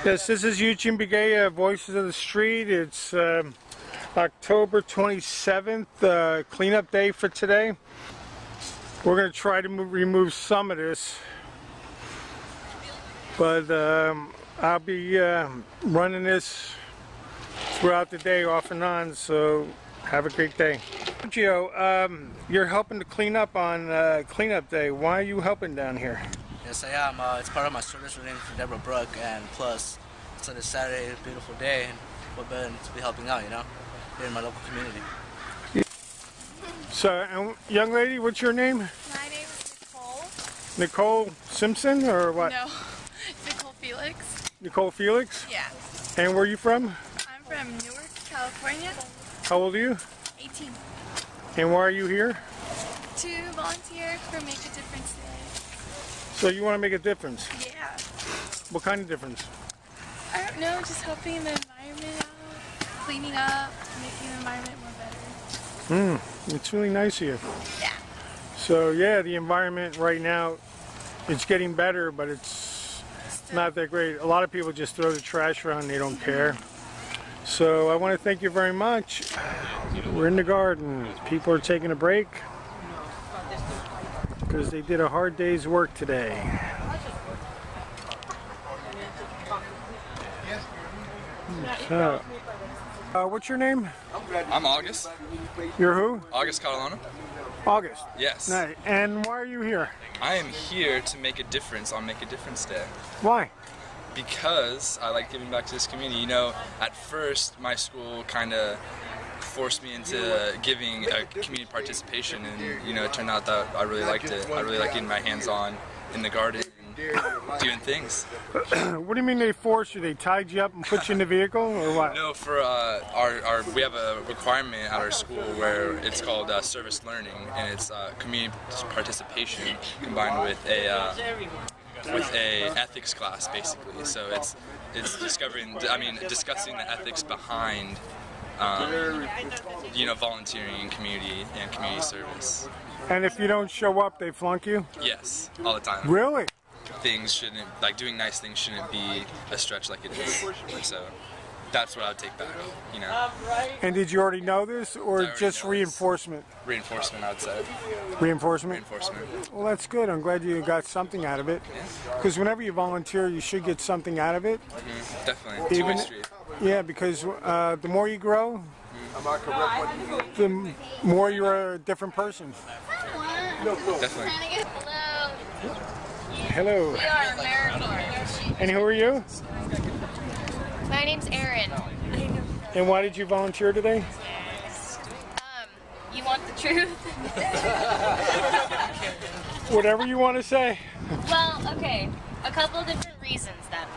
Yes, this is Eugene Bigay, Voices of the Street. It's October 27th, cleanup day for today. We're going to try to remove some of this, but I'll be running this throughout the day off and on, so have a great day. Gio, you're helping to clean up on cleanup day. Why are you helping down here? Yes, I am. It's part of my service routine for Deborah Brook, and plus, it's on a Saturday, a beautiful day, and what better to be helping out, you know, here in my local community. So, young lady, what's your name? My name is Nicole. Nicole Simpson, or what? No, Nicole Felix. Nicole Felix? Yeah. And where are you from? I'm from Newark, California. How old are you? 18. And why are you here? To volunteer for Make a Difference Day. So you want to make a difference? Yeah. What kind of difference? I don't know, just helping the environment out, cleaning up, making the environment more better. It's really nice of you. Yeah. So yeah, the environment right now, it's getting better, but it's not that great. A lot of people just throw the trash around, they don't care. So I want to thank you very much. We're in the garden. People are taking a break because they did a hard day's work today. So, what's your name? I'm August. You're who? August Catalano. August. Yes. Nice. And why are you here? I am here to make a difference on Make a Difference Day. Why? Because I like giving back to this community. You know, at first my school kind of forced me into giving a community participation, and you know, it turned out that I really liked it. I really like getting my hands on in the garden and doing things. What do you mean they forced you? They tied you up and put you in the vehicle, or what? No, for we have a requirement at our school where it's called service learning, and it's community participation combined with a ethics class, basically. So it's discussing the ethics behind you know, volunteering in community and community service. And if you don't show up, they flunk you? Yes, all the time. Really? Things shouldn't, like doing nice things shouldn't be a stretch like it is. So that's what I would take back, you know. And did you already know this, or just reinforcement? Reinforcement, I would say. Reinforcement? Reinforcement. Well, that's good. I'm glad you got something out of it. Because whenever you volunteer, you should get something out of it. Definitely. Even, yeah, because the more you grow, the more you're a different person. Definitely. Hello. We are AmeriCorps. And who are you? My name's Erin. And why did you volunteer today? You want the truth? Whatever you want to say. Well, okay. A couple of different reasons then.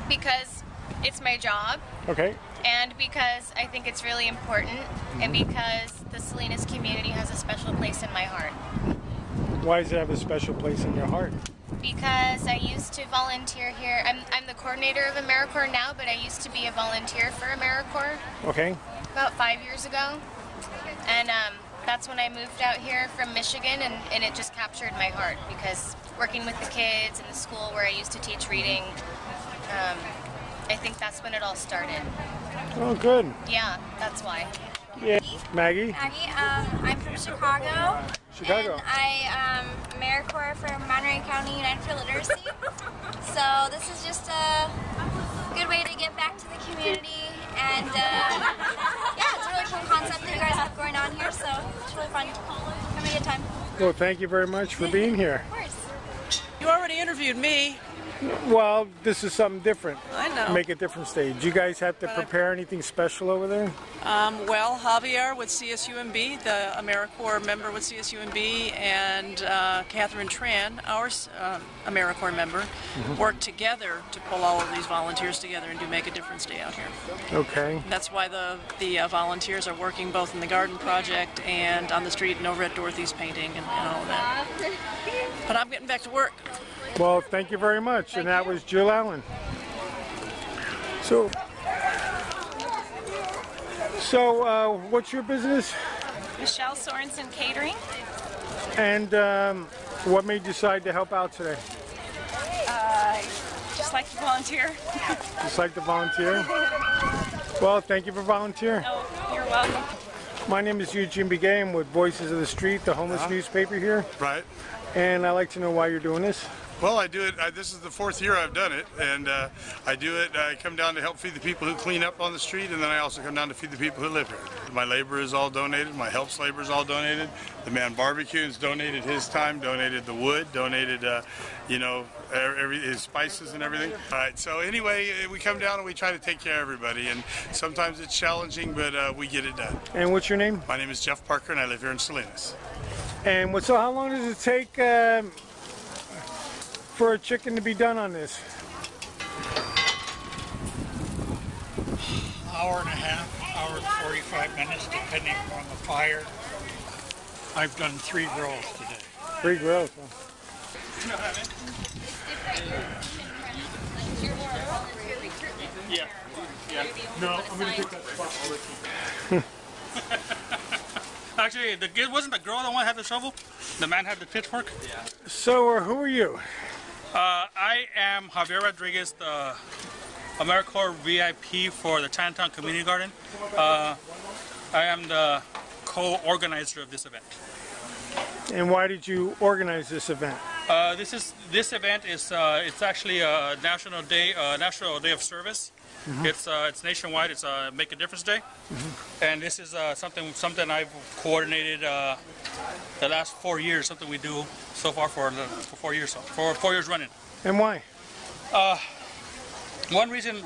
Because it's my job. Okay. And because I think it's really important. And because the Salinas community has a special place in my heart. Why does it have a special place in your heart? Because I used to volunteer here. I'm the coordinator of AmeriCorps now, but I used to be a volunteer for AmeriCorps. Okay. About 5 years ago. And that's when I moved out here from Michigan, and it just captured my heart, because working with the kids in the school where I used to teach reading, I think that's when it all started. Oh, good. Yeah, that's why. Yeah. Maggie? Maggie, I'm from Chicago. Chicago. And I AmeriCorps for Monterey County United for Literacy. So this is just a good way to get back to the community, and yeah, it's a really cool concept that you guys have going on here, so it's really fun. Having a good time. Well, thank you very much for being here. Of course. You already interviewed me. Well, this is something different. I know. Make a different stage. Do you guys have to prepare anything special over there? Well, Javier with CSUMB, the AmeriCorps member with CSUMB, and Catherine Tran, our AmeriCorps member, work together to pull all of these volunteers together and do Make a Difference Day out here. Okay. That's why the volunteers are working both in the garden project and on the street and over at Dorothy's painting and all of that. But I'm getting back to work. Well, thank you very much. And that was Jill Allen. So what's your business? Michelle Sorensen Catering. And what made you decide to help out today? Just like to volunteer. Just like to volunteer? Well, thank you for volunteering. Oh, you're welcome. My name is Eugene Bigay. I'm with Voices of the Street, the homeless newspaper here. Right. And I'd like to know why you're doing this. Well, I do it. This is the 4th year I've done it, and I do it. I come down to help feed the people who clean up on the street, and then I also come down to feed the people who live here. My labor is all donated. My helps labor is all donated. The man barbecues donated his time, donated the wood, donated, his spices and everything. All right. So anyway, we come down and we try to take care of everybody, and sometimes it's challenging, but we get it done. And what's your name? My name is Jeff Parker, and I live here in Salinas. And so how long does it take for a chicken to be done on this? Hour and a half, hour and 45 minutes, depending on the fire. I've done 3 grills today. 3 grills, huh? Yeah. No, I'm going to take that spot. Actually, it wasn't the girl the one that had the shovel. The man had the pitchfork. Yeah. So, who are you? I am Javier Rodriguez, the AmeriCorps VIP for the Chinatown Community Garden. I am the co-organizer of this event. And why did you organize this event? This event is it's actually a National Day of Service. Mm-hmm. It's nationwide. It's Make a Difference Day, and this is something I've coordinated the last 4 years. Something we do so far for 4 years, for 4 years running. And why? One reason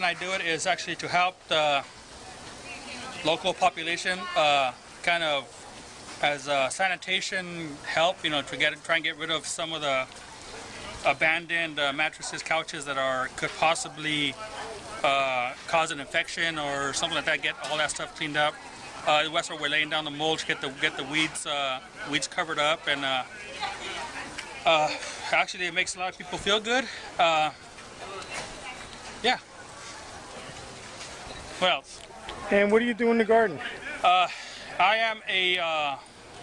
I do it is actually to help the local population, kind of as sanitation help. To try and get rid of some of the abandoned mattresses, couches that could possibly cause an infection or something like that. Get all that stuff cleaned up. That's where we're laying down the mulch, get the weeds covered up, and actually it makes a lot of people feel good. Yeah. What else? And what do you do in the garden? I am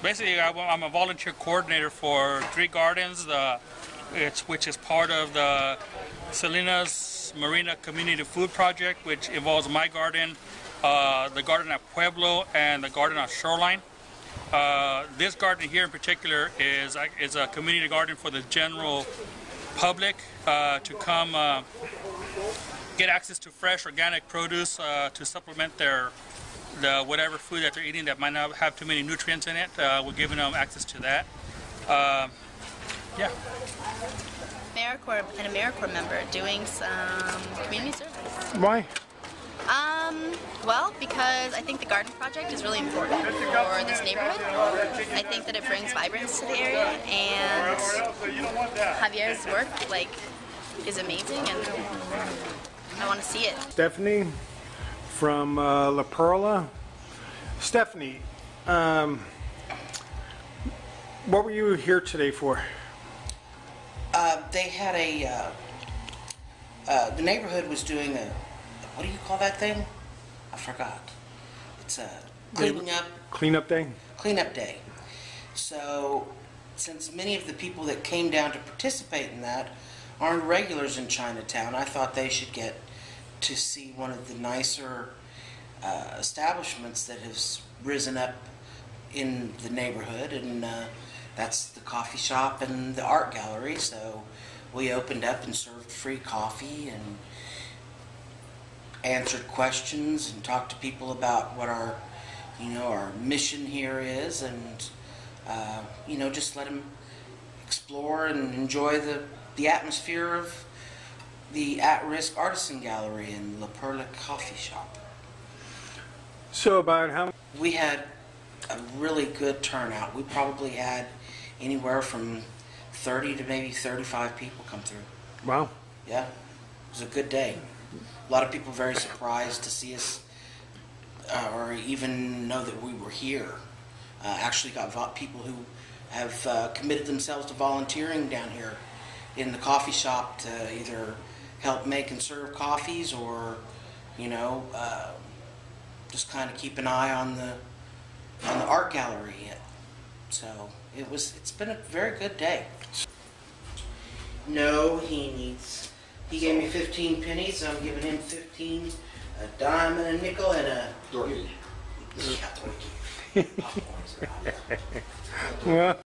basically I'm a volunteer coordinator for 3 gardens, which is part of the Salinas Marina Community Food Project, which involves my garden, the garden at Pueblo, and the garden at Shoreline. This garden here in particular is a community garden for the general public to come get access to fresh organic produce to supplement the whatever food that they're eating that might not have too many nutrients in it. We're giving them access to that. Yeah. An AmeriCorps member doing some community service. Why? Well, because I think the garden project is really important for this neighborhood. I think that it brings vibrance to the area, and Javier's work is amazing, and I want to see it. Stephanie from La Perla. Stephanie, what were you here today for? They had the neighborhood was doing what do you call that thing? I forgot. It's a Cleanup day? Cleanup day. So, since many of the people that came down to participate in that aren't regulars in Chinatown, I thought they should get to see one of the nicer establishments that has risen up in the neighborhood, and that's the coffee shop and the art gallery. So we opened up and served free coffee and answered questions and talked to people about what our mission here is, and just let them explore and enjoy the atmosphere of the at-risk artisan gallery and La Perla coffee shop. So about how? We had a really good turnout. We probably had anywhere from 30 to maybe 35 people come through. Wow. Yeah, it was a good day. A lot of people were very surprised to see us or even know that we were here. Actually got people who have committed themselves to volunteering down here in the coffee shop to either help make and serve coffees or, just kind of keep an eye on the art gallery. So it's been a very good day. No, he He gave me 15 pennies, so I'm giving him 15, a dime and a nickel, and a... Dorky. Yeah, dorky. Popcorns are out. Well,